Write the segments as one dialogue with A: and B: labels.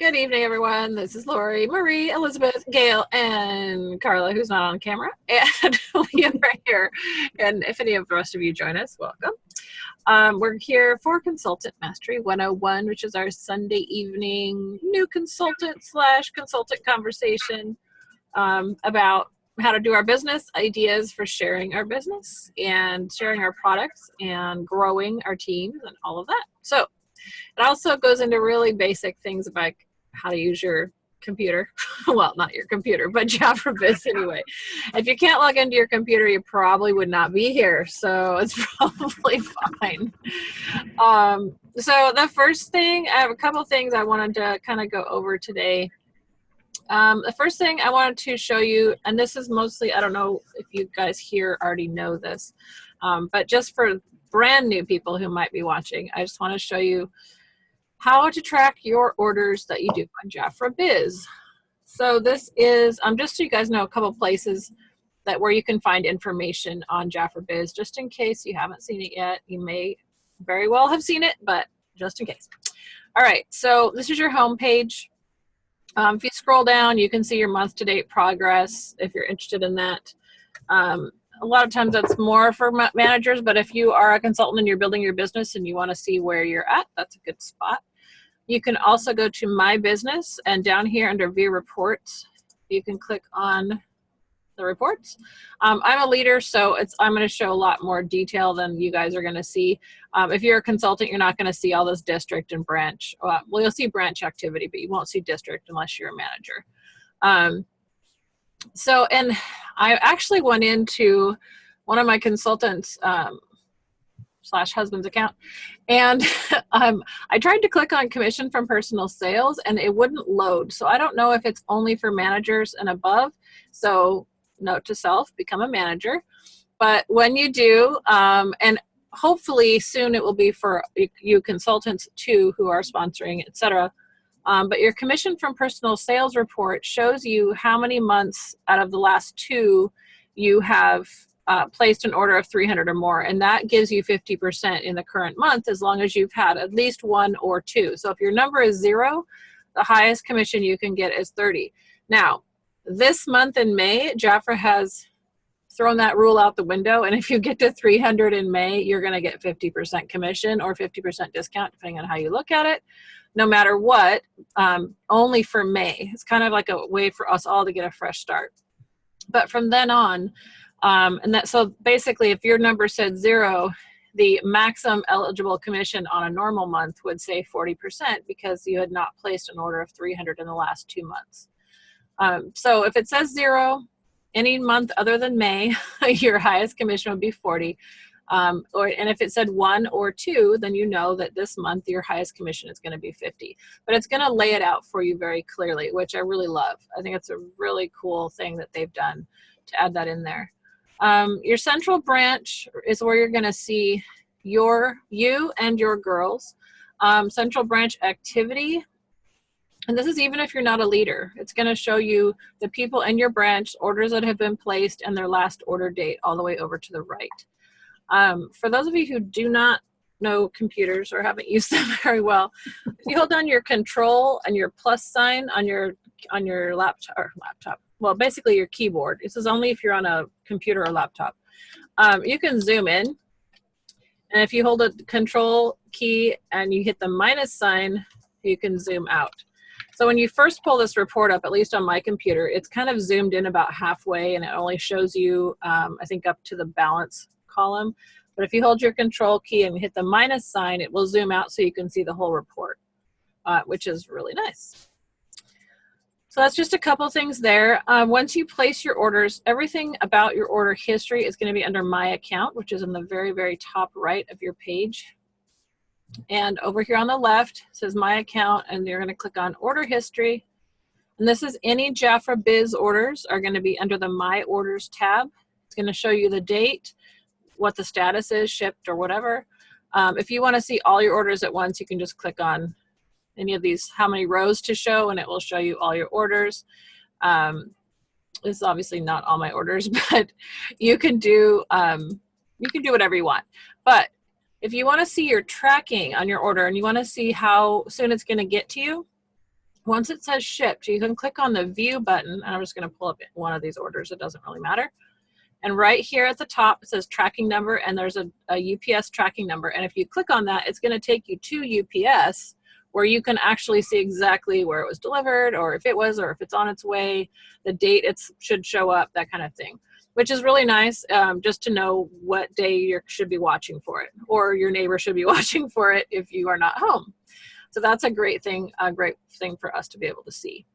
A: Good evening, everyone. This is Lori, Marie, Elizabeth, Gail, and Carla, who's not on camera. And we are here. And if any of the rest of you join us, welcome. We're here for Consultant Mastery 101, which is our Sunday evening new consultant / consultant conversation about how to do our business, ideas for sharing our business and sharing our products and growing our teams and all of that. So it also goes into really basic things about how to use your computer. Well, not your computer, but Jafra Biz anyway. If you can't log into your computer, you probably would not be here. So it's probably fine. So the first thing, I have a couple things I wanted to kind of go over today. The first thing I wanted to show you, and this is mostly, I don't know if you guys here already know this, but just for brand new people who might be watching, I just want to show you how to track your orders that you do on Jafra Biz. So this is, just so you guys know, a couple places where you can find information on Jafra Biz, just in case you haven't seen it yet. You may very well have seen it, but just in case. All right, so this is your home page. If you scroll down, you can see your month-to-date progress if you're interested in that. A lot of times that's more for managers, but if you are a consultant and you're building your business and you want to see where you're at, that's a good spot. You can also go to My Business, and down here under View Reports, you can click on the reports. I'm a leader, so I'm going to show a lot more detail than you guys are going to see. If you're a consultant, you're not going to see all this district and branch. Well, you'll see branch activity, but you won't see district unless you're a manager. And I actually went into one of my consultants' / husband's account, and I tried to click on commission from personal sales and it wouldn't load. So I don't know if it's only for managers and above. So note to self, become a manager. But when you do, and hopefully soon it will be for you consultants too who are sponsoring, etc. But your commission from personal sales report shows you how many months out of the last 2 you have placed an order of 300 or more, and that gives you 50% in the current month as long as you've had at least 1 or 2. So if your number is 0, the highest commission you can get is 30. Now, this month in May, Jafra has thrown that rule out the window, and if you get to 300 in May, you're going to get 50% commission or 50% discount, depending on how you look at it, no matter what, only for May. It's kind of like a way for us all to get a fresh start. But from then on, so basically if your number said 0, the maximum eligible commission on a normal month would say 40% because you had not placed an order of 300 in the last 2 months. So if it says 0, any month other than May, your highest commission would be 40. And if it said 1 or 2, then you know that this month your highest commission is going to be 50. But it's going to lay it out for you very clearly, which I really love. I think it's a really cool thing that they've done to add that in there. Your central branch is where you're going to see you and your girls. Central branch activity. And this is even if you're not a leader. It's going to show you the people in your branch, orders that have been placed, and their last order date all the way over to the right. For those of you who do not know computers or haven't used them very well, if you hold down your control and your plus sign on your laptop, well, basically your keyboard. This is only if you're on a computer or laptop. You can zoom in, and if you hold a control key and you hit the minus sign, you can zoom out. So when you first pull this report up, at least on my computer, it's kind of zoomed in about halfway, and it only shows you, I think, up to the balance column. But if you hold your control key and hit the minus sign, it will zoom out so you can see the whole report, which is really nice. So that's just a couple things there. Once you place your orders, everything about your order history is going to be under My Account, which is in the very, very top right of your page. And over here on the left, it says My Account, and you're going to click on Order History. And this is any Jafra Biz orders are going to be under the My Orders tab. It's going to show you the date, what the status is, shipped or whatever. If you want to see all your orders at once, you can just click on any of these, how many rows to show, and it will show you all your orders. This is obviously not all my orders, but you can do whatever you want. But if you want to see your tracking on your order and you want to see how soon it's going to get to you, once it says shipped, you can click on the view button, and I'm just going to pull up one of these orders. It doesn't really matter. And right here at the top, it says tracking number, and there's a UPS tracking number. And if you click on that, it's going to take you to UPS, where you can actually see exactly where it was delivered, or if it was, or if it's on its way, the date it should show up, that kind of thing, which is really nice, just to know what day you should be watching for it, or your neighbor should be watching for it if you are not home. So that's a great thing for us to be able to see.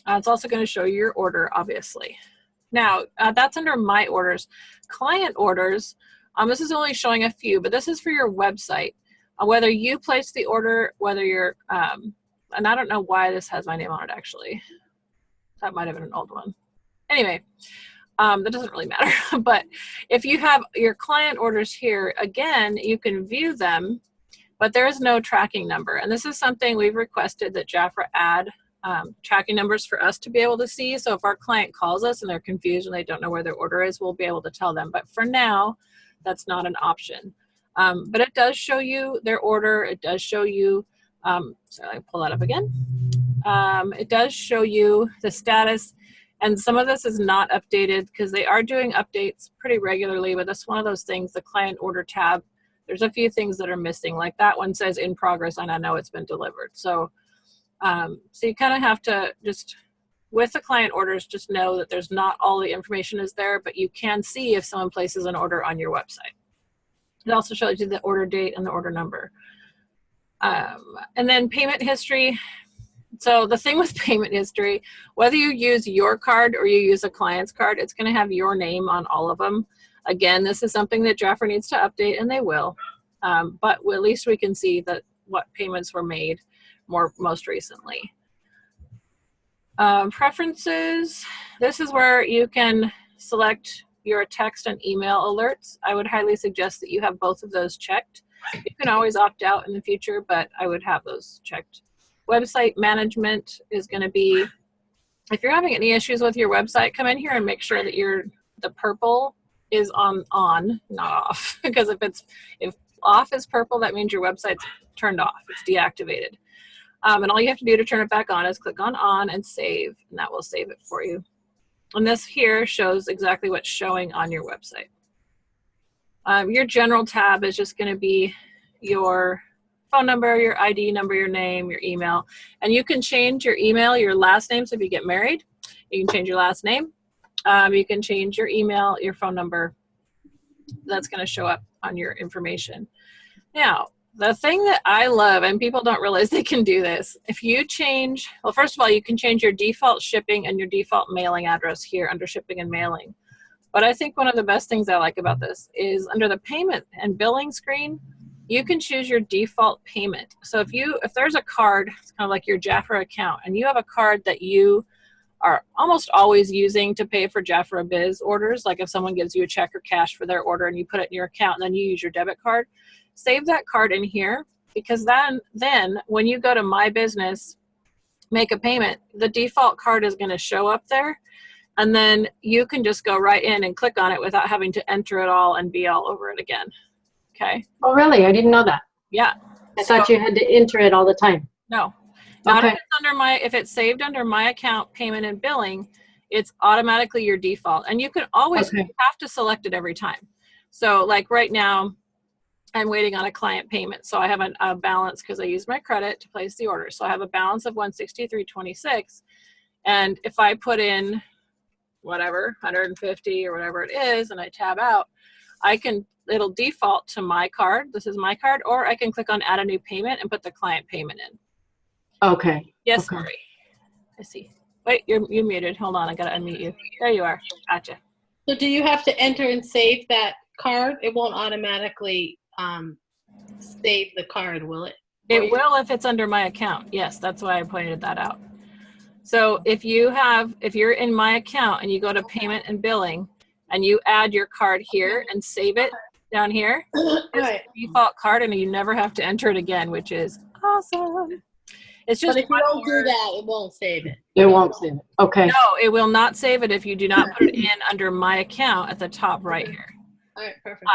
A: It's also going to show you your order, obviously. Now, that's under My Orders. Client orders, this is only showing a few, but this is for your website. Whether you place the order, whether you're, and I don't know why this has my name on it, actually. That might have been an old one. Anyway, that doesn't really matter. But if you have your client orders here, again, you can view them, but there is no tracking number. And this is something we've requested that Jafra add tracking numbers for us to be able to see. So if our client calls us and they're confused and they don't know where their order is, we'll be able to tell them. But for now, that's not an option. But it does show you their order. It does show you, sorry, I pull that up again. It does show you the status. And some of this is not updated because they are doing updates pretty regularly, but that's one of those things, the client order tab, there's a few things that are missing. Like that one says in progress, and I know it's been delivered. So you kind of have to just, with the client orders, just know that there's not all the information is there, but you can see if someone places an order on your website. It also shows you the order date and the order number. And then payment history. So the thing with payment history, whether you use your card or you use a client's card, it's going to have your name on all of them. Again, this is something that Jafra needs to update, and they will. But at least we can see that what payments were made most recently. Preferences, this is where you can select your text and email alerts. I would highly suggest that you have both of those checked. You can always opt out in the future, but I would have those checked. Website management is going to be, if you're having any issues with your website, come in here and make sure that the purple is on, not off. Because if off is purple, that means your website's turned off. It's deactivated. And all you have to do to turn it back on is click on and save, and that will save it for you. And this here shows exactly what's showing on your website. Your general tab is just going to be your phone number, your ID number, your name, your email. And you can change your email, your last name. So if you get married, you can change your last name. You can change your email, your phone number. That's going to show up on your information. Now, the thing that I love, and people don't realize they can do this, if you change, well, first of all, you can change your default shipping and your default mailing address here under shipping and mailing. But I think one of the best things I like about this is under the payment and billing screen, you can choose your default payment. So if there's a card, it's kind of like your Jafra account, and you have a card that you are almost always using to pay for Jafra Biz orders, like if someone gives you a check or cash for their order and you put it in your account and then you use your debit card, save that card in here, because then when you go to My Business, make a payment, the default card is going to show up there, and then you can just go right in and click on it without having to enter it all and be all over it again. Okay.
B: Oh, really? I didn't know that.
A: Yeah.
B: I thought you had to enter it all the time.
A: No. Not
B: okay.
A: If it's saved under My Account, Payment and Billing, it's automatically your default. And you can always have to select it every time. So like right now, I'm waiting on a client payment. So I have a balance because I used my credit to place the order. So I have a balance of $163.26. And if I put in whatever, 150 or whatever it is, and I tab out, it'll default to my card. This is my card, or I can click on add a new payment and put the client payment in.
B: Okay.
A: Yes,
B: okay.
A: Lori. I see. Wait, you're muted. Hold on, I gotta unmute you. There you are. Gotcha.
C: So do you have to enter and save that card? It won't automatically save the card, will it?
A: It will if it's under My Account. Yes, that's why I pointed that out. So if you're in My Account and you go to Payment and Billing and you add your card here and save it down here, it's the default card, and you never have to enter it again, which is awesome. It's just,
C: but if you don't do that, it won't save it.
B: It won't save it. Okay.
A: No, it will not save it if you do not put it in under My Account at the top right here.
C: All right, perfect.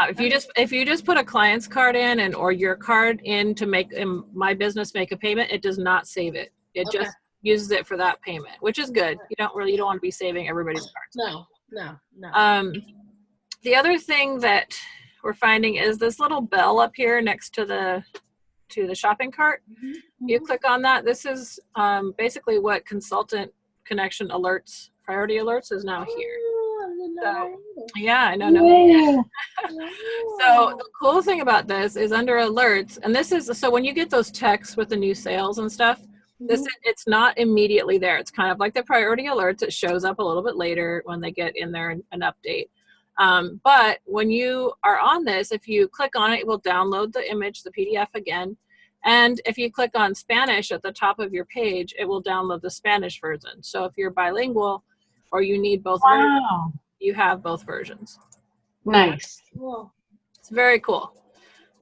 A: If you just put a client's card in or your card in to make My Business make a payment, it does not save it. It
C: Okay.
A: just uses it for that payment, which is good. You don't want to be saving everybody's cards.
C: No.
A: The other thing that we're finding is this little bell up here next to the shopping cart. You click on that. This is basically what Consultant Connection alerts, priority alerts, is now here. So, yeah, I know.
B: Yay.
A: So the cool thing about this is under alerts, and this is, so when you get those texts with the new sales and stuff, it's not immediately there. It's kind of like the priority alerts. It shows up a little bit later when they get in there an update. But when you are on this, if you click on it, it will download the image, the PDF again. And if you click on Spanish at the top of your page, it will download the Spanish version. So if you're bilingual or you need both versions,
B: Wow.
A: you have both versions.
B: Nice.
C: Cool.
A: It's very cool.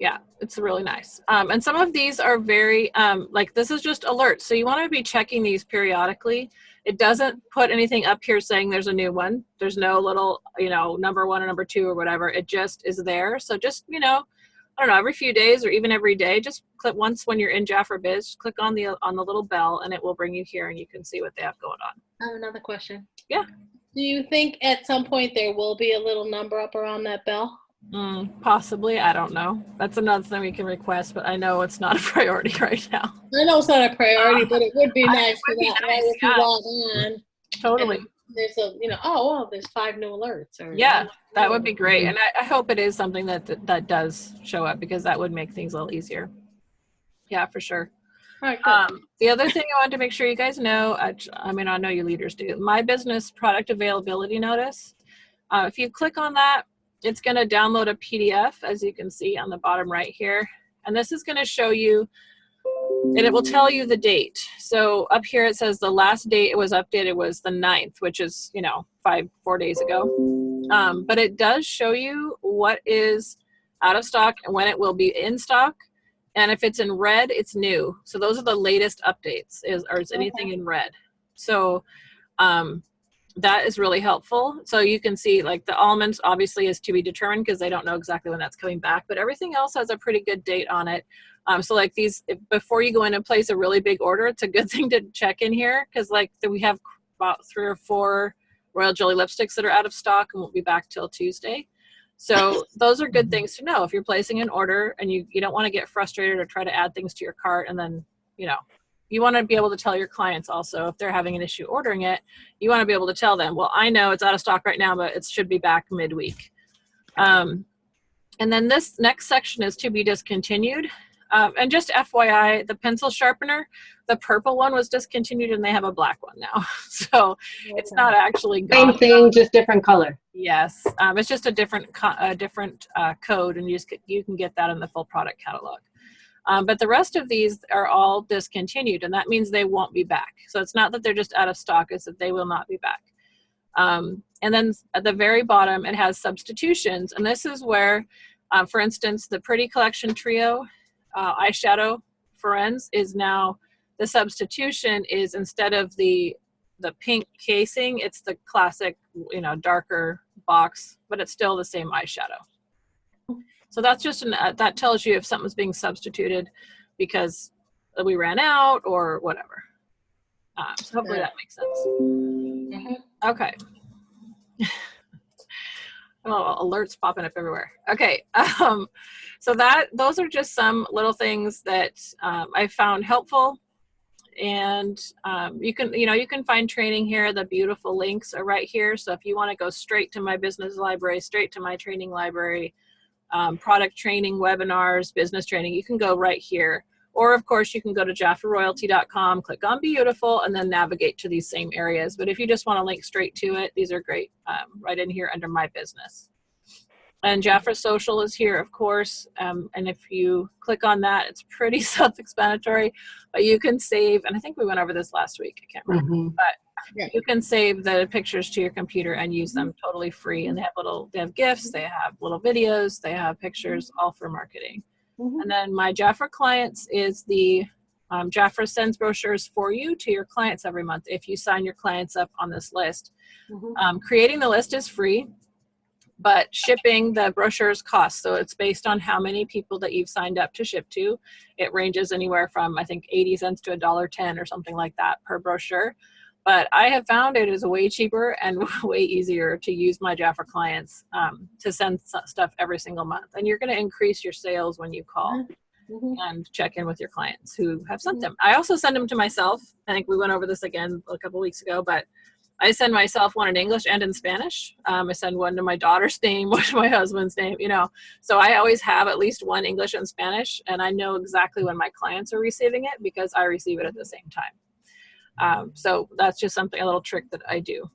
A: Yeah, it's really nice. And some of these are very, like this is just alerts. So you want to be checking these periodically. It doesn't put anything up here saying there's a new one. There's no little, number 1 or number 2 or whatever. It just is there. So just, I don't know, every few days or even every day, just click once when you're in Jafra Biz, click on the little bell and it will bring you here and you can see what they have going on.
C: I have another question.
A: Yeah.
C: Do you think at some point there will be a little number up around that bell?
A: Possibly. I don't know. That's another thing we can request, but I know it's not a priority right now.
C: I know it's not a priority, but it would be nice for
A: be
C: that,
A: nice,
C: right? If you
A: yeah.
C: log on,
A: Totally.
C: there's a, oh, well, there's 5 new alerts. Or
A: Yeah, that would be great. And I hope it is something that does show up, because that would make things a little easier. Yeah, for sure.
C: All right, good.
A: The other thing I wanted to make sure you guys know, I know you leaders do, My Business Product Availability Notice. If you click on that, it's going to download a PDF, as you can see on the bottom right here. And this is going to show you, and it will tell you the date. So up here it says the last date it was updated was the 9th, which is, 4 days ago. But it does show you what is out of stock and when it will be in stock. And if it's in red, it's new. So those are the latest updates, is anything in red. So that is really helpful. So you can see, like, the almonds obviously is to be determined because they don't know exactly when that's coming back, but everything else has a pretty good date on it. So like these, before you go in and place a really big order, it's a good thing to check in here, because like we have about 3 or 4 Royal Jelly lipsticks that are out of stock and won't be back till Tuesday. So those are good things to know if you're placing an order and you don't want to get frustrated or try to add things to your cart, and then, you want to be able to tell your clients also if they're having an issue ordering it, you want to be able to tell them, well, I know it's out of stock right now, but it should be back midweek. And then this next section is to be discontinued. And just FYI, the pencil sharpener, the purple one was discontinued and they have a black one now. So it's not actually
B: Same
A: gone.
B: thing, just different color.
A: Yes, it's just a different code, and you can get that in the full product catalog. But the rest of these are all discontinued, and that means they won't be back. So it's not that they're just out of stock, it's that they will not be back. And then at the very bottom, it has substitutions. And this is where, for instance, the Pretty Collection Trio eyeshadow Firenze is now, the substitution is, instead of the pink casing, it's the classic, darker box, but it's still the same eyeshadow. So that's just that tells you if something's being substituted because we ran out or whatever. So hopefully that makes sense. Okay. Oh, alerts popping up everywhere. Okay. So those are just some little things that I found helpful. And you can find training here. The beautiful links are right here. So if you want to go straight to my business library, straight to my training library, product training, webinars, business training, you can go right here. Or of course you can go to JafraRoyalty.com, click on beautiful, and then navigate to these same areas. But if you just want to link straight to it, these are great right in here under my business. And Jafra Social is here, of course. And if you click on that, it's pretty self-explanatory, but you can save, and I think we went over this last week, I can't remember, but you can save the pictures to your computer and use them totally free. And they have GIFs, they have little videos, they have pictures, all for marketing. And then my Jafra Clients is the Jafra sends brochures for you to your clients every month if you sign your clients up on this list. Creating the list is free. But shipping, the brochures cost. So it's based on how many people that you've signed up to ship to. It ranges anywhere from, I think, 80 cents to $1.10 or something like that per brochure. But I have found it is way cheaper and way easier to use My Jafra clients to send stuff every single month. And you're going to increase your sales when you call and check in with your clients who have sent them. I also send them to myself. I think we went over this again a couple weeks ago, but I send myself one in English and in Spanish. I send one to my daughter's name, one to my husband's name, you know. So I always have at least one English and Spanish, and I know exactly when my clients are receiving it because I receive it at the same time. So that's just something, a little trick that I do.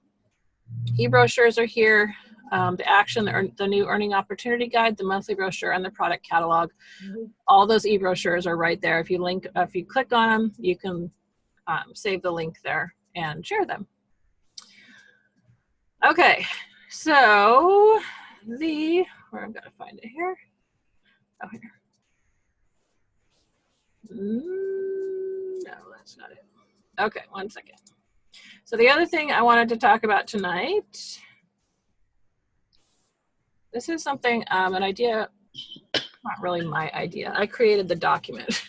A: E-brochures are here. The action, the new earning opportunity guide, the monthly brochure, and the product catalog. All those e-brochures are right there. If you click on them, you can save the link there and share them. Okay, so where I'm gonna find it here. Oh, here. No, that's not it. Okay, one second. So the other thing I wanted to talk about tonight, this is something, an idea, not really my idea. I created the document.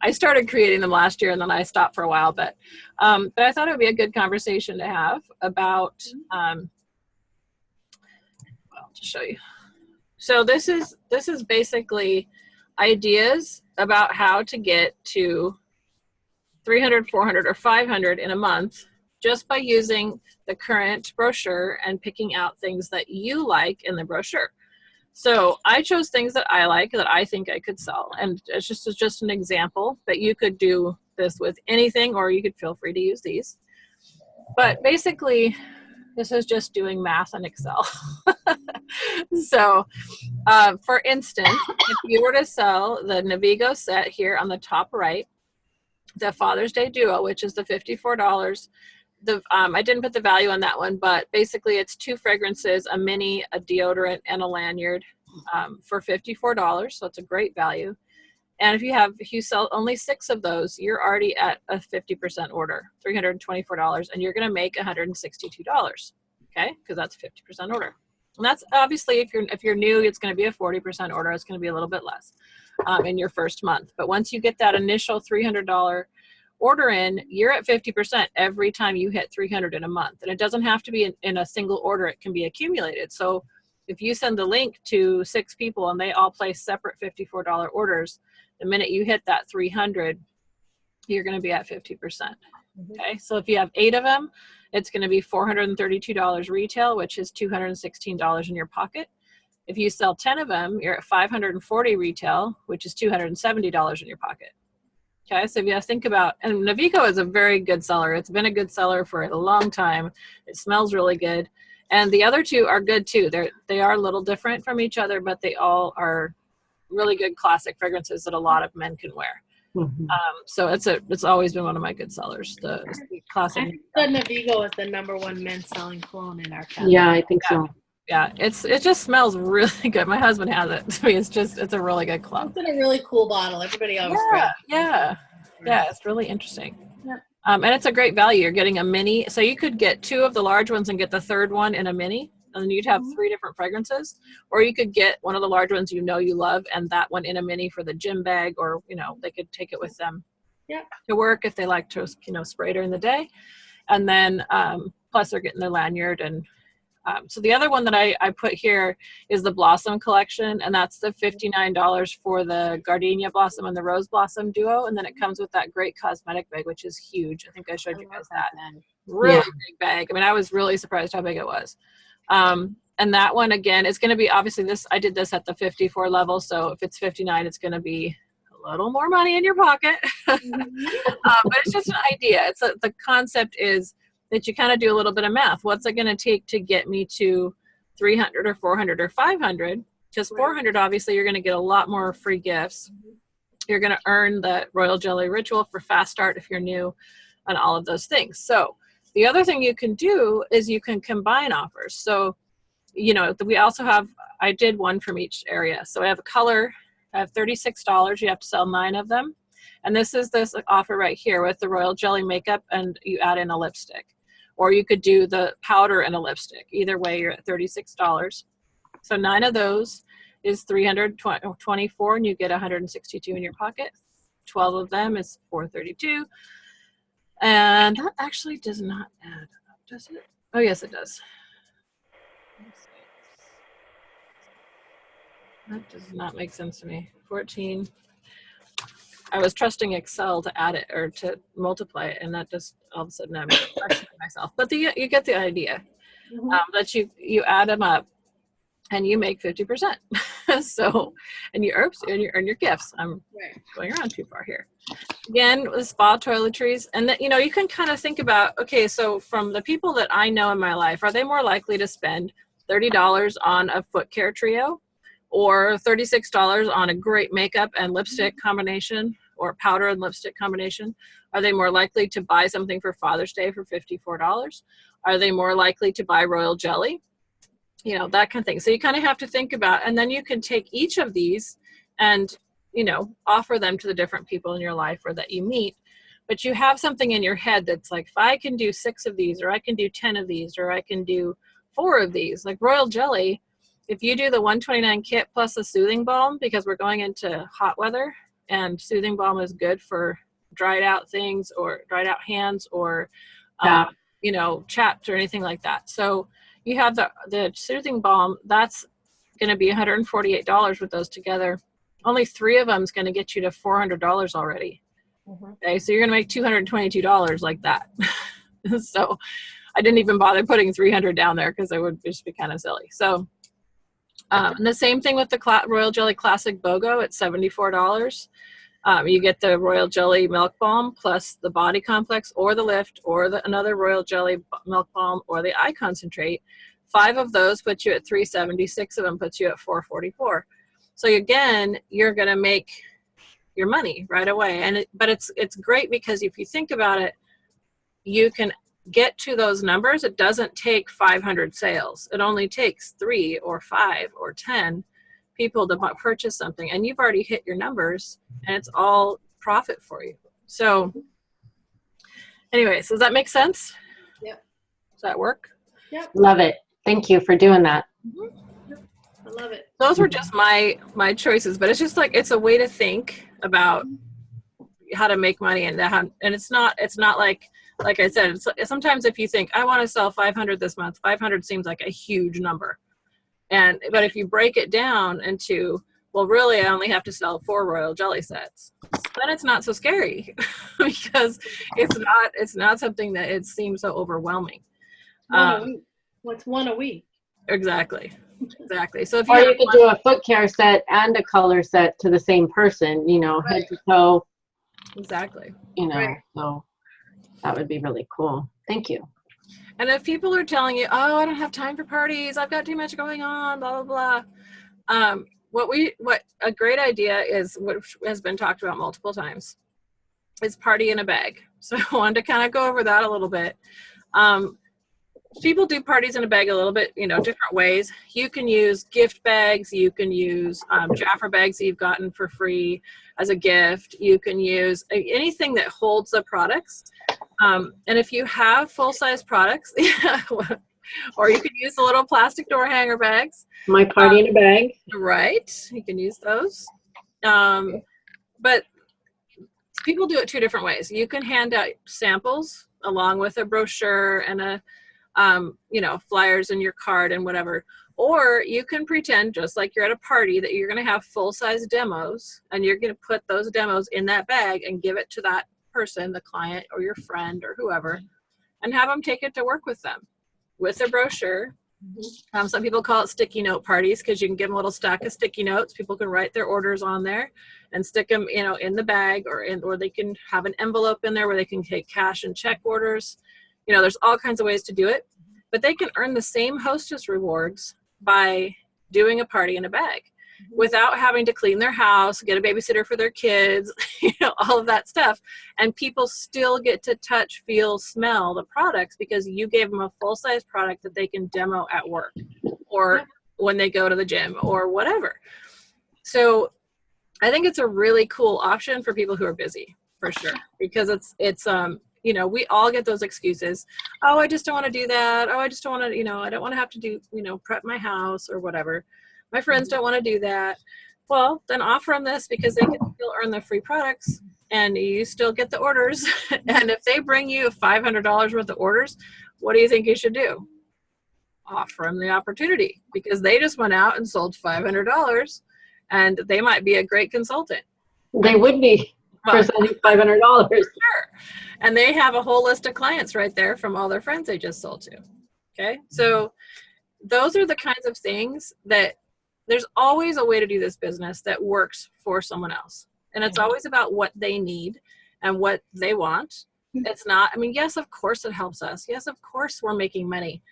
A: I started creating them last year and then I stopped for a while, but I thought it would be a good conversation to have about, well, I'll just show you. So this is basically ideas about how to get to 300, 400, or 500 in a month just by using the current brochure and picking out things that you like in the brochure. So I chose things that I like, that I think I could sell. And it's just an example, but you could do this with anything, or you could feel free to use these. But basically, this is just doing math in Excel. So for instance, if you were to sell the Navigo set here on the top right, the Father's Day Duo, which is the $54, I didn't put the value on that one, but basically it's 2 fragrances, a mini, a deodorant, and a lanyard for $54. So it's a great value. And if you sell only 6 of those, you're already at a 50% order, $324, and you're going to make $162. Okay, because that's a 50% order. And that's obviously if you're new, it's going to be a 40% order. It's going to be a little bit less in your first month. But once you get that initial $300 order in, you're at 50% every time you hit 300 in a month. And it doesn't have to be in a single order. It can be accumulated. So if you send the link to 6 people and they all place separate $54 orders, the minute you hit that 300, you're going to be at 50%. Okay, so if you have 8 of them, it's going to be $432 retail, which is $216 in your pocket. If you sell 10 of them, you're at $540 retail, which is $270 in your pocket. Okay, so if you think about, and Navigo is a very good seller. It's been a good seller for a long time. It smells really good. And the other 2 are good too. They are a little different from each other, but they all are really good classic fragrances that a lot of men can wear. So it's always been one of my good sellers. The classic.
C: I think the Navigo is the #1 men's selling cologne in our catalog.
B: Yeah, I think so.
A: Yeah, it just smells really good. My husband has it. To me, it's a really good cologne.
C: It's in a really cool bottle. Everybody always
A: yeah, it's really interesting. Yep. And it's a great value. You're getting a mini, so you could get 2 of the large ones and get the 3rd one in a mini, and then you'd have 3 different fragrances. Or you could get one of the large ones you love, and that one in a mini for the gym bag, or they could take it with them to work if they like to spray during the day. And then plus they're getting their lanyard. And so the other one that I put here is the Blossom collection, and that's the $59 for the Gardenia Blossom and the Rose Blossom duo. And then it comes with that great cosmetic bag, which is huge. I think I showed you guys that. Really big bag. I mean, I was really surprised how big it was. And that one, again, is going to be, obviously I did this at the 54 level. So if it's 59, it's going to be a little more money in your pocket. But it's just an idea. The concept is that you kind of do a little bit of math. What's it going to take to get me to 300 or 400 or 500? Because 400, obviously, you're going to get a lot more free gifts. You're going to earn the Royal Jelly Ritual for Fast Start if you're new, and all of those things. So the other thing you can do is you can combine offers. So, we also have, I did one from each area. So I have a color, I have $36. You have to sell 9 of them. And this is this offer right here with the Royal Jelly makeup, and you add in a lipstick. Or you could do the powder and a lipstick. Either way, you're at $36. So 9 of those is 324, and you get 162 in your pocket. 12 of them is 432. And that actually does not add up, does it? Oh, yes, it does. That does not make sense to me. 14. I was trusting Excel to add it or to multiply it, and that just all of a sudden I'm questioning myself. But you get the idea. That you add them up, and you make 50%. So, and you earn your gifts. I'm going around too far here. Again, with spa toiletries, and that, you know, you can kind of think about, okay, so from the people that I know in my life, are they more likely to spend $30 on a foot care trio, or $36 on a great makeup and lipstick combination, or powder and lipstick combination? Are they more likely to buy something for Father's Day for $54? Are they more likely to buy royal jelly? You know, that kind of thing. So you kind of have to think about, and then you can take each of these and, you know, offer them to the different people in your life or that you meet. But you have something in your head that's like, if I can do 6 of these, or I can do 10 of these, or I can do 4 of these, like royal jelly. If you do the 129 kit plus a soothing balm, because we're going into hot weather, and soothing balm is good for dried out things or dried out hands or, you know, chapped or anything like that. So you have the soothing balm, that's going to be $148 with those together. Only 3 of them is going to get you to $400 already. Okay, so you're going to make $222 like that. So I didn't even bother putting 300 down there because it would just be kind of silly. So and the same thing with the Royal Jelly Classic BOGO at $74. You get the Royal Jelly Milk Balm plus the Body Complex or the Lift or another Royal Jelly Milk Balm or the Eye Concentrate. 5 of those put you at $370. 6 of them puts you at $444. So again, you're going to make your money right away. But it's great because if you think about it, you can get to those numbers. It doesn't take 500 sales. It only takes 3 or 5 or 10 people to purchase something, and you've already hit your numbers, and it's all profit for you. So anyways, does that make sense?
C: Yep.
A: Does that work?
C: Yep.
B: Love it. Thank you for doing that.
C: I love it.
A: Those were just my choices, but it's just like, it's a way to think about how to make money, and it's not like I said, sometimes if you think, I want to sell 500 this month, 500 seems like a huge number. But if you break it down into, well, really, I only have to sell 4 royal jelly sets, then it's not so scary because it's not something that it seems so overwhelming.
C: What's 1 a week?
A: Exactly. So if
B: you could do a foot care set and a color set to the same person, you know, head to toe.
A: Exactly.
B: You know, so that would be really cool. Thank you.
A: And if people are telling you, oh, I don't have time for parties, I've got too much going on, blah, blah, blah. What a great idea is, what has been talked about multiple times, is party in a bag. So I wanted to kind of go over that a little bit. People do parties in a bag a little bit, you know, different ways. You can use gift bags. You can use Jafra bags that you've gotten for free as a gift. You can use anything that holds the products. And if you have full-size products, or you can use the little plastic door hanger bags.
B: My party in a bag.
A: Right. You can use those. But people do it 2 different ways. You can hand out samples along with a brochure and you know, flyers in your card and whatever. Or you can pretend, just like you're at a party, that you're going to have full-size demos, and you're going to put those demos in that bag and give it to that person, the client or your friend or whoever, and have them take it to work with them with a brochure. Some people call it sticky note parties because you can give them a little stack of sticky notes. People can write their orders on there and stick them, you know, in the bag, or they can have an envelope in there where they can take cash and check orders. You know, there's all kinds of ways to do it, but they can earn the same hostess rewards by doing a party in a bag without having to clean their house, get a babysitter for their kids, you know, all of that stuff. And people still get to touch, feel, smell the products because you gave them a full-size product that they can demo at work or when they go to the gym or whatever. So I think it's a really cool option for people who are busy, for sure, because you know, we all get those excuses. Oh, I just don't want to do that. Oh, I just don't want to, you know, I don't want to have to do, you know, prep my house or whatever. My friends don't want to do that. Well, then offer them this because they can still earn the free products and you still get the orders. And if they bring you $500 worth of orders, what do you think you should do? Offer them the opportunity because they just went out and sold $500 and they might be a great consultant.
B: They would be for selling $500.
A: Sure. And they have a whole list of clients right there from all their friends they just sold to. Okay. So those are the kinds of things that there's always a way to do this business that works for someone else. And it's always about what they need and what they want. It's not, I mean, yes, of course it helps us. Yes, of course we're making money.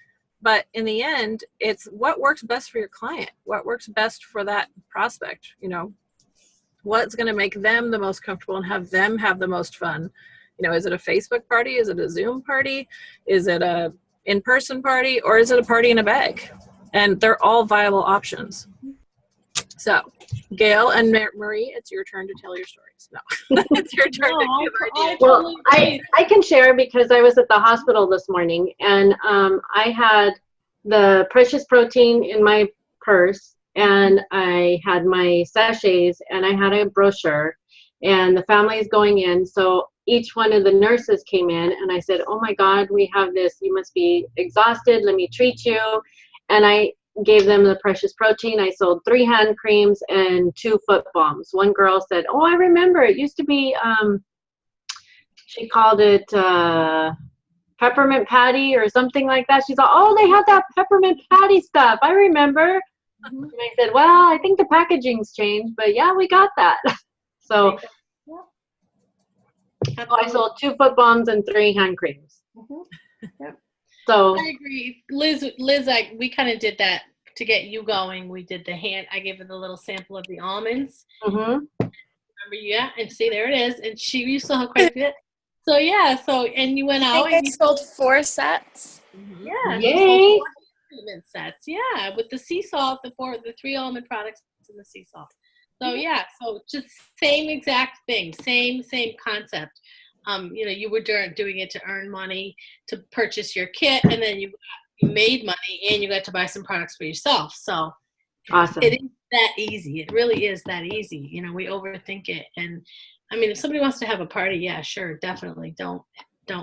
A: But in the end, it's what works best for your client, what works best for that prospect, you know, what's going to make them the most comfortable and have them have the most fun. You know, is it a Facebook party? Is it a Zoom party? Is it a in-person party? Or is it a party in a bag? And they're all viable options. So, Gail and Marie, it's your turn to tell your stories. No, it's your turn to give ideas.
B: Well, I can share because I was at the hospital this morning and I had the Precious Protein in my purse and I had my sachets and I had a brochure and the family is going in. So each one of the nurses came in and I said, oh my God, we have this. You must be exhausted. Let me treat you. And I gave them the Precious Protein. I sold 3 hand creams and 2 foot balms. One girl said, oh, I remember. It used to be, she called it peppermint patty or something like that. She thought, oh, they had that peppermint patty stuff. I remember. And I said, well, I think the packaging's changed, but yeah, we got that. So I sold 2 foot balms and 3 hand creams.
C: Yep.
B: So
C: I agree. Liz, we kind of did that to get you going. We did I gave her the little sample of the almonds. Remember, yeah, and see, there it is. And you saw how quite a bit. So, yeah, and you went out.
D: I think I sold 4 sets.
C: Yeah.
B: yay.
C: 4 treatment sets. Yeah, with the sea salt, the 3 almond products and the sea salt. So, yeah, so just same exact thing, same concept. You know, you were doing it to earn money, to purchase your kit, and then you made money and you got to buy some products for yourself. So
B: Awesome.
C: It is that easy. It really is that easy. You know, we overthink it. And I mean, if somebody wants to have a party, yeah, sure, definitely. Don't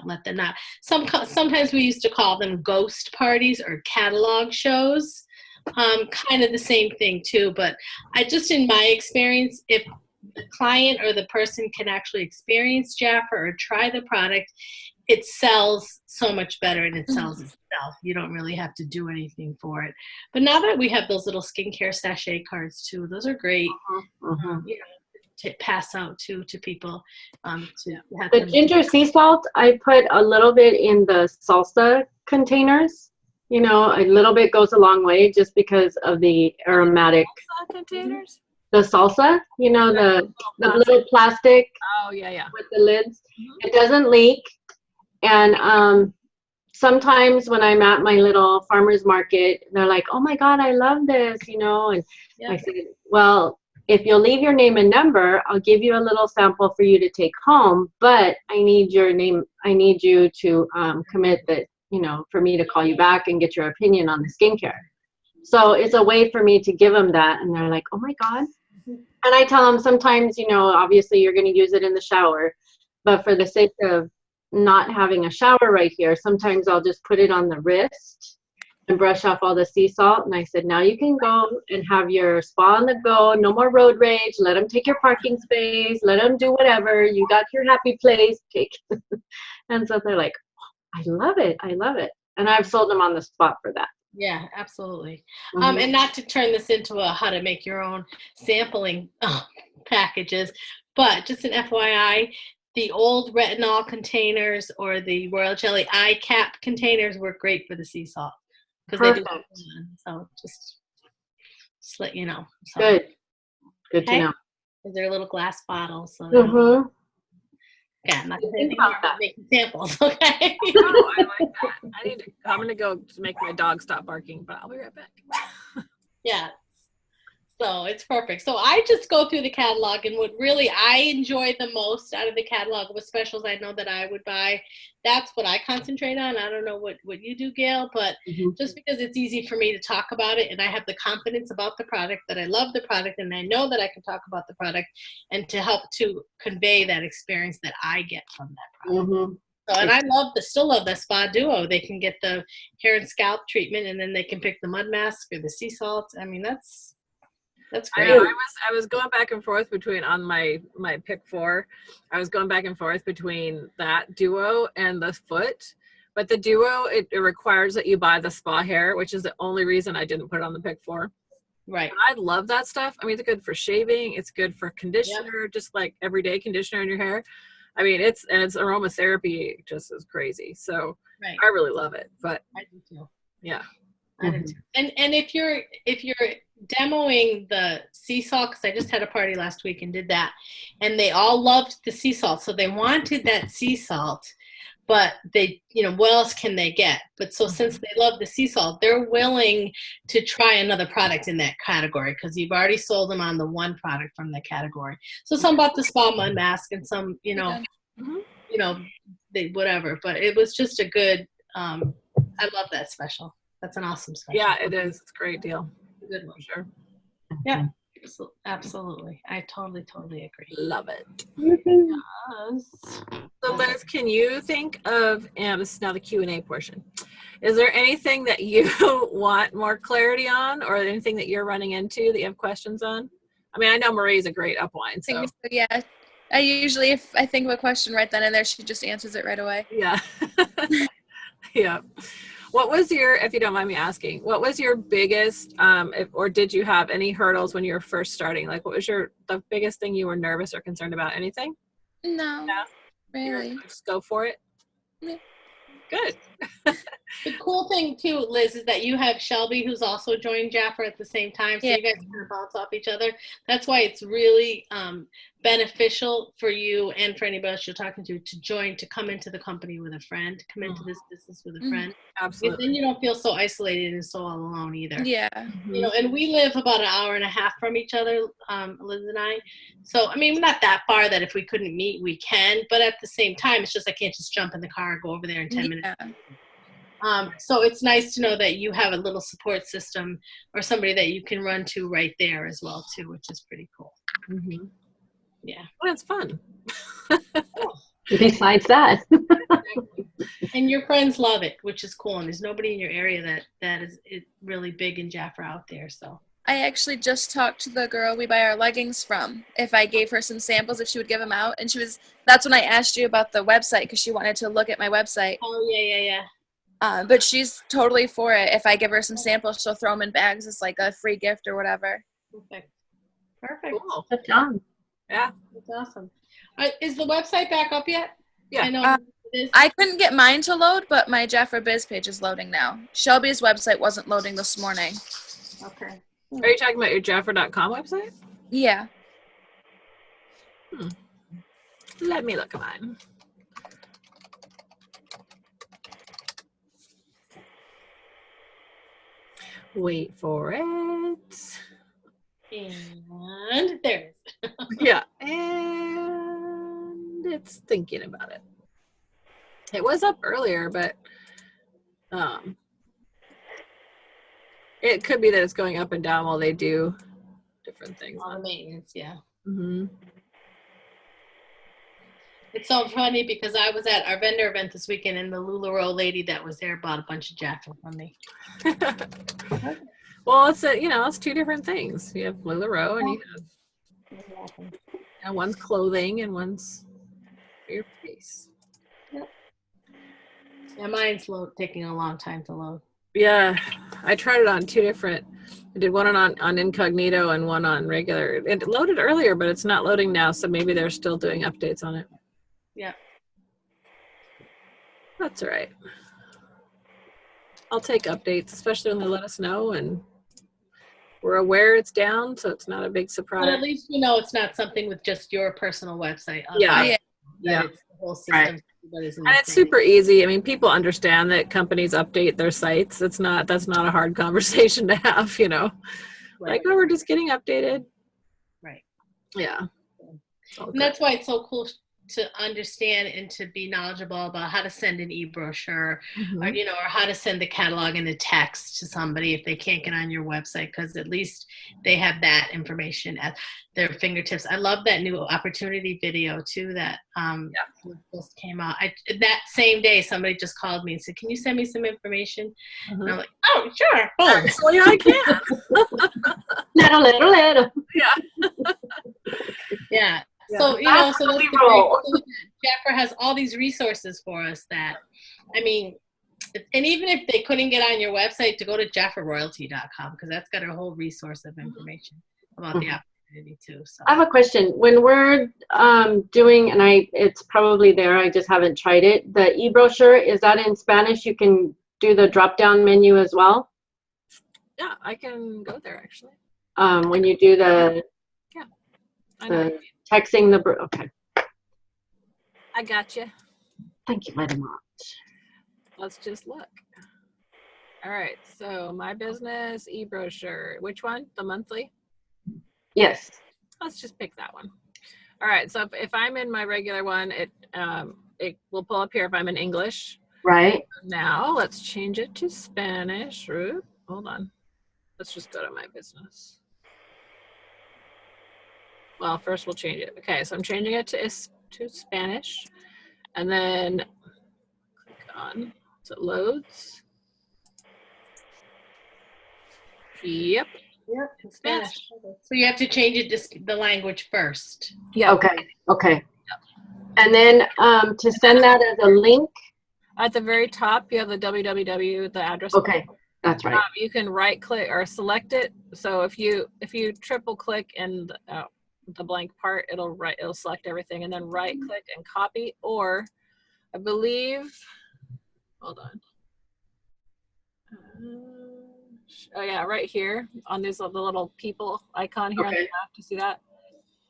C: let them not. Sometimes we used to call them ghost parties or catalog shows. Kind of the same thing too. But in my experience, if the client or the person can actually experience Jafra or try the product, it sells so much better and it sells itself. You don't really have to do anything for it. But now that we have those little skincare sachet cards too, those are great. You know, to pass out to people. To have
B: the ginger sea salt, I put a little bit in the salsa containers. You know, a little bit goes a long way just because of the aromatic.
A: Salsa containers?
B: The salsa, you know, the little plastic
A: yeah.
B: with the lids. It doesn't leak. And sometimes when I'm at my little farmer's market, they're like, oh my God, I love this, you know. And I said, well, if you'll leave your name and number, I'll give you a little sample for you to take home. But I need your name. I need you to commit that, you know, for me to call you back and get your opinion on the skincare. So it's a way for me to give them that. And they're like, oh my God. And I tell them sometimes, you know, obviously you're going to use it in the shower, but for the sake of not having a shower right here, sometimes I'll just put it on the wrist and brush off all the sea salt. And I said, now you can go and have your spa on the go. No more road rage. Let them take your parking space. Let them do whatever. You got your happy place. And so they're like, oh, I love it. I love it. And I've sold them on the spot for that.
C: Yeah, absolutely. And not to turn this into a how to make your own sampling packages, but just an FYI, the old retinol containers or the Royal Jelly eye cap containers work great for the sea salt because they do. So just let you know. So,
B: Good to know.
C: They're little glass bottles. So yeah, I'm not going to
B: think about that.
C: Making samples, okay?
A: Oh, I like that. I'm going to go to make my dog stop barking, but I'll be right back.
C: Yeah. So it's perfect. So I just go through the catalog, and what really I enjoy the most out of the catalog with specials I know that I would buy, that's what I concentrate on. I don't know what you do, Gail, but just because it's easy for me to talk about it and I have the confidence about the product that I love the product and I know that I can talk about the product and to help to convey that experience that I get from that product. So, and I still love the Spa Duo. They can get the hair and scalp treatment, and then they can pick the mud mask or the sea salt. I mean, that's great.
A: I was going back and forth between on my pick 4. I was going back and forth between that Duo and the foot, but the Duo it requires that you buy the spa hair, which is the only reason I didn't put it on the pick 4.
C: Right.
A: But I love that stuff. I mean, it's good for shaving. It's good for conditioner, just like everyday conditioner in your hair. I mean, it's aromatherapy just is crazy. So
C: right.
A: I really love it. But
C: I do too.
A: Yeah.
C: I do too. And if you're demoing the sea salt, because I just had a party last week and did that, and they all loved the sea salt, so they wanted that sea salt, but they, what else can they get? But so since they love the sea salt, they're willing to try another product in that category because you've already sold them on the one product from the category. So some bought the spa mud mask and some, they whatever. But it was just a good. I love that special. That's an awesome special.
A: Yeah, it is. It's a great deal.
C: A good one.
A: Sure.
C: Yeah. Absolutely. I totally agree.
A: Love it.
C: Yes.
A: So Liz, can you think of, and this is now the Q&A portion, is there anything that you want more clarity on or anything that you're running into that you have questions on? I mean, I know Marie's a great upline, so.
D: Yeah. I usually, if I think of a question right then and there, she just answers it right away.
A: Yeah. Yeah. What was your, if you don't mind me asking, what was your biggest, or did you have any hurdles when you were first starting? Like, what was the biggest thing you were nervous or concerned about? Anything?
D: No, really.
A: Just go for it?
D: Yeah.
A: Good.
C: The cool thing too, Liz, is that you have Shelby who's also joined Jafra at the same time, so you guys kind of bounce off each other. That's why it's really beneficial for you and for anybody else you're talking to join, to come into the company with a friend, come into this business with a friend.
A: Absolutely.
C: Because then you don't feel so isolated and so all alone either.
D: Yeah.
C: And we live about an hour and a half from each other, Liz and I. So, I mean, not that far that if we couldn't meet, we can. But at the same time, it's just I can't just jump in the car and go over there in 10 minutes. So it's nice to know that you have a little support system or somebody that you can run to right there as well, too, which is pretty cool. Yeah.
A: Well, it's fun.
B: Besides that.
C: And your friends love it, which is cool. And there's nobody in your area that is really big in Jafra out there. So
D: I actually just talked to the girl we buy our leggings from. If I gave her some samples, if she would give them out. And that's when I asked you about the website because she wanted to look at my website.
C: Oh, yeah.
D: But she's totally for it. If I give her some samples, she'll throw them in bags. It's like a free gift or whatever.
C: Perfect.
A: Cool.
B: Good job.
A: Yeah.
C: That's awesome. Is the website back up yet?
A: Yeah.
C: I know it is.
D: I couldn't get mine to load, but my Jafra Biz page is loading now. Shelby's website wasn't loading this morning.
C: Okay.
A: Are you talking about your Jafra.com website?
D: Yeah.
A: Let me look at mine. Wait for it.
C: And there it is.
A: Yeah. And it's thinking about it. It was up earlier, but it could be that it's going up and down while they do different things.
C: All the maintenance, yeah.
A: Mm-hmm.
C: It's so funny because I was at our vendor event this weekend and the LuLaRoe lady that was there bought a bunch of Jafra from me.
A: Well, it's two different things. You have LuLaRoe and you have one's clothing and one's for your face.
C: Yep. Yeah, mine's taking a long time to load.
A: Yeah, I tried it on two different. I did one on incognito and one on regular. It loaded earlier, but it's not loading now, so maybe they're still doing updates on it.
C: Yeah.
A: That's all right. I'll take updates, especially when they let us know, and we're aware it's down, so it's not a big surprise.
C: But at least it's not something with just your personal website.
A: Yeah.
C: It's the whole system.
A: Right. And it's super easy. I mean, people understand that companies update their sites. That's not a hard conversation to have,
C: Right.
A: Like, oh, we're just getting updated.
C: Right.
A: Yeah.
C: And that's why it's so cool to understand and to be knowledgeable about how to send an e-brochure, or or how to send the catalog in a text to somebody if they can't get on your website, because at least they have that information at their fingertips. I love that new opportunity video too that just came out. That same day somebody just called me and said, can you send me some information? And I'm like, oh sure, boom.
A: Actually, I can.
B: little.
C: Yeah.
B: Yeah.
C: So,
B: That's
C: so
B: how
C: that's
B: we
C: the great
B: roll.
C: thing. Jafra has all these resources for us that, I mean, and even if they couldn't get on your website, to go to JafraRoyalty.com, because that's got a whole resource of information about the opportunity too. So
B: I have a question. When we're doing, and it's probably there, I just haven't tried it, the e-brochure, is that in Spanish? You can do the drop-down menu as well?
A: Yeah, I can go there actually.
B: When you do the
A: I know.
B: texting okay.
A: I got you.
B: Thank you very much.
A: Let's just look. All right. So my business e-brochure. Which one? The monthly?
B: Yes.
A: Let's just pick that one. All right. So if I'm in my regular one, it will pull up here if I'm in English.
B: Right.
A: Now let's change it to Spanish. Oop, hold on. Let's just go to my business. Well, first we'll change it. Okay, so I'm changing it to Spanish, and then click on, so it loads. Yep.
C: Yep, in Spanish. So you have to change it to the language first.
A: Yeah.
B: Okay. Okay. And then to send that as a link.
A: At the very top, you have the www, the address.
B: Okay, that's right.
A: You can right click or select it. So if you triple click in the blank part, it'll select everything, and then right click and copy. Or I believe, hold on. Oh yeah, right here on the little people icon here on the left. You see that?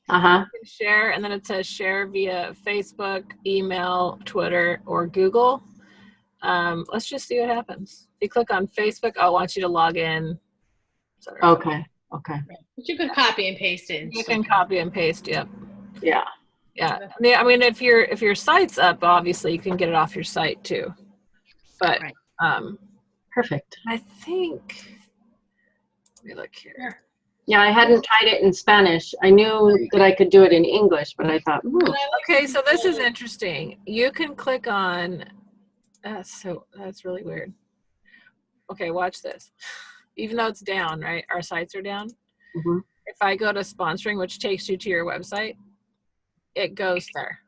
A: You can share, and then it says share via Facebook, email, Twitter, or Google. Let's just see what happens. If you click on Facebook, I want you to log in.
B: Okay. Okay.
C: But you can copy and paste it.
A: You can copy and paste. Yep.
B: Yeah.
A: Yeah. I mean, if your site's up, obviously you can get it off your site too. But
B: perfect.
A: I think. Let me look here.
B: Yeah, I hadn't tried it in Spanish. I knew that I could do it in English, but I thought,
A: okay, so this is interesting. You can click on. That's really weird. Okay, watch this. Even though it's down, right? Our sites are down. If I go to sponsoring, which takes you to your website, it goes there.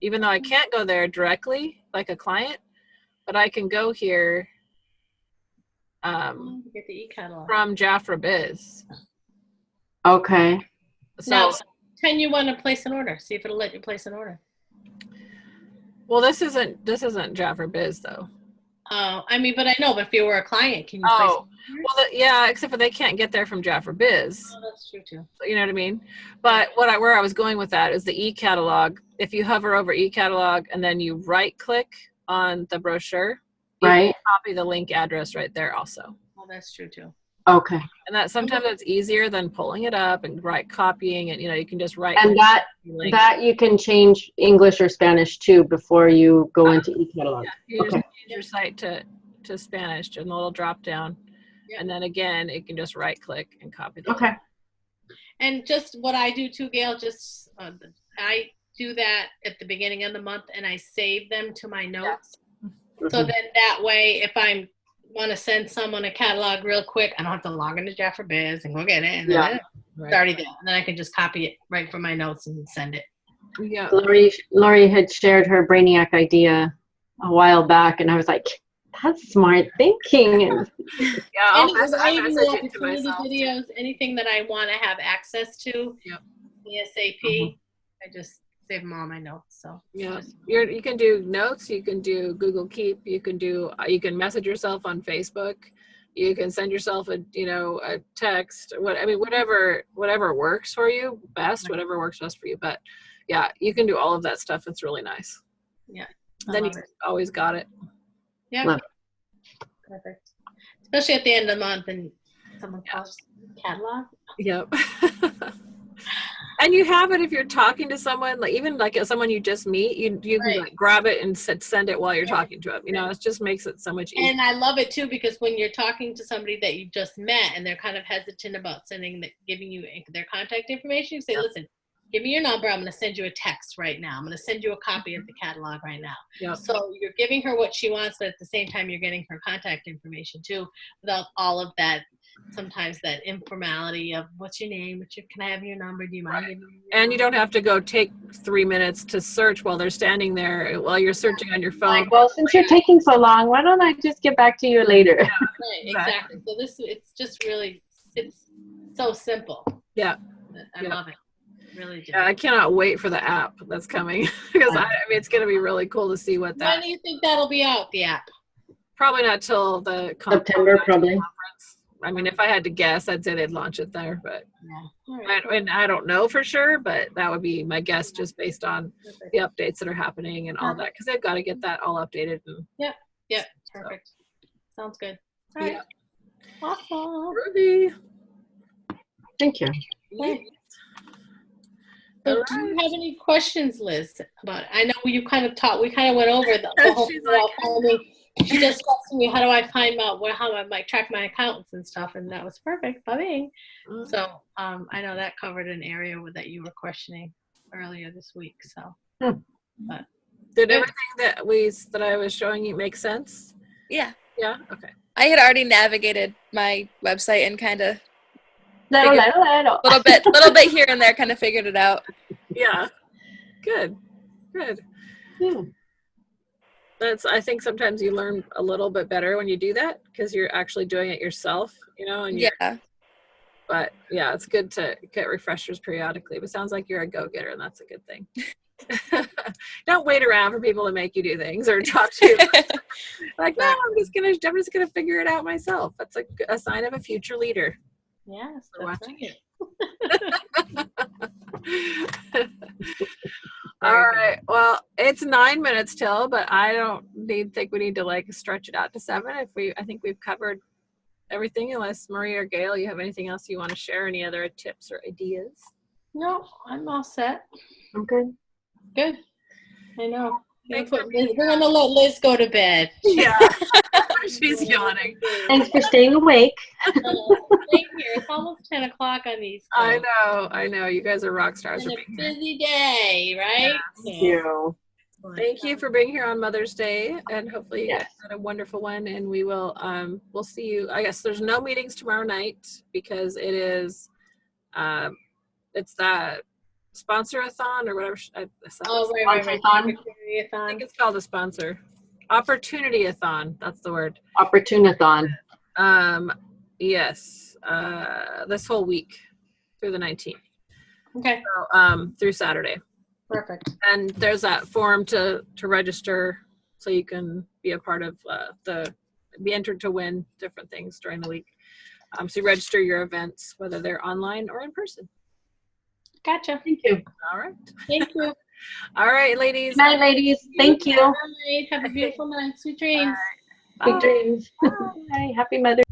A: Even though I can't go there directly like a client, but I can go here
C: get the e-catalog
A: from Jafra Biz.
B: Okay.
A: So
C: now, can you want to place an order? See if it'll let you place an order.
A: Well, this isn't Jafra Biz though.
C: Oh, I mean, but I know. But if you were a client, can you place?
A: Well, yeah, except for they can't get there from Jafra Biz.
C: Oh, that's true too.
A: You know what I mean? But where I was going with that is the e-catalog. If you hover over e-catalog and then you right click on the brochure, you can copy the link address right there also.
C: Oh, that's true too.
B: Okay.
A: And that sometimes it's easier than pulling it up and copying it. You can just write.
B: And that you can change English or Spanish too before you go into e-catalog.
A: Yeah, you just change your site to Spanish and the little drop down. Yeah. And then again, it can just right click and copy the link.
C: And just what I do too, Gail, I do that at the beginning of the month and I save them to my notes. So then that way, if I want to send someone a catalog real quick, I don't have to log into Jafra Biz and go get it. And then it's already there. And then I can just copy it right from my notes and send it.
A: Yeah.
B: Lori had shared her Brainiac idea a while back, and I was like, that's smart thinking. And
A: I'll
C: any
A: message it to myself.
C: videos, anything that I want to have access to, ASAP, I just save them all in my notes. So
A: you can do notes, you can do Google Keep, you can message yourself on Facebook, you can send yourself a text, whatever works for you best, whatever works best for you. But yeah, you can do all of that stuff. It's really nice.
C: Yeah.
A: Then you always got it.
C: Yeah. Perfect. Especially at the end of the month, and Someone calls catalog.
A: Yep. And you have it if you're talking to someone, like even like someone you just meet, you can
C: Right.
A: like grab it and send it while you're talking to them. You know, it just makes it so much easier.
C: And I love it too, because when you're talking to somebody that you just met and they're kind of hesitant about giving you their contact information, you say, listen, give me your number. I'm going to send you a text right now. I'm going to send you a copy of the catalog right now.
A: Yep.
C: So you're giving her what she wants, but at the same time, you're getting her contact information too, without all of that, sometimes that informality of what's your name? Can I have your number? Do you mind giving me your
A: And you
C: number?
A: don't have to go take 3 minutes to search while they're standing there while you're searching on your phone.
B: Like, well, since you're taking so long, why don't I just get back to you later?
C: Right, exactly. So it's just really, it's so simple.
A: Yeah.
C: I love it. Really do.
A: Yeah, I cannot wait for the app that's coming because I mean it's going to be really cool to see what that.
C: When do you think that'll be out, the app?
A: Probably not till the
B: September, probably.
A: conference. I mean, if I had to guess, I'd say they'd launch it there, but
C: Yeah. All right.
A: and I don't know for sure, but that would be my guess just based on
C: Perfect.
A: the updates that are happening and all that because they've got to get that all updated. And
C: Yeah. Perfect. Sounds good. All right.
A: Yeah.
C: Awesome.
A: Ruby.
B: Thank you.
C: Okay. So
A: All
C: do you
A: right.
C: have any questions, Liz? About it? I know we kind of went over the whole
A: She's
C: thing about finding. She just asked me, how do I find out how I might track my accountants and stuff, and that was perfect by me.
A: Mm.
C: So I know that covered an area that you were questioning earlier this week. So
A: Did everything that I was showing you make sense?
D: Yeah.
A: Yeah. Okay.
D: I had already navigated my website and kind of
B: Little.
D: little bit here and there kind of figured it out.
A: Yeah. Good.
B: Yeah.
A: I think sometimes you learn a little bit better when you do that because you're actually doing it yourself, you know. And
D: Yeah.
A: But yeah, it's good to get refreshers periodically. But it sounds like you're a go-getter, and that's a good thing. Don't wait around for people to make you do things or talk to you. Like, no, I'm just gonna figure it out myself. That's a sign of a future leader.
C: yes,
A: For
C: that's
A: watching
C: right.
A: All right. Well, it's 9 minutes till, but I don't think we need to like stretch it out to 7. I think we've covered everything, unless Maria or Gail, you have anything else you want to share? Any other tips or ideas?
C: No, I'm all set.
B: I'm good.
C: Good. I know.
A: Thanks
C: We're
A: for being
C: going to let Liz go to bed.
A: Yeah. She's yawning.
B: Thanks for staying awake.
C: Same here. It's almost 10 o'clock on these.
A: I know. You guys are rock stars.
C: It's
A: For
C: been a
A: being here.
C: busy day, right?
B: Thank you.
A: Thank you for being here on Mother's Day, and hopefully you
B: Yes.
A: guys had a wonderful one. And we will we'll see you. I guess there's no meetings tomorrow night because it is it's that sponsor-a-thon or whatever.
C: Oh, right.
B: Sponsor-a-thon?
A: I think it's called a sponsor. Opportunity-a-thon. That's the word.
B: Opportunathon.
A: Yes. This whole week through the 19th.
C: Okay,
A: So, through Saturday.
C: perfect.
A: And there's that form to register so you can be a part of be entered to win different things during the week. So you register your events, whether they're online or in person.
C: Gotcha.
B: Thank you.
A: All right.
C: Thank you.
A: All right, ladies.
B: Good night, ladies. Thank you.
C: Good night. Have a beautiful night. Sweet dreams.
B: Good dreams. Bye. Happy Mother's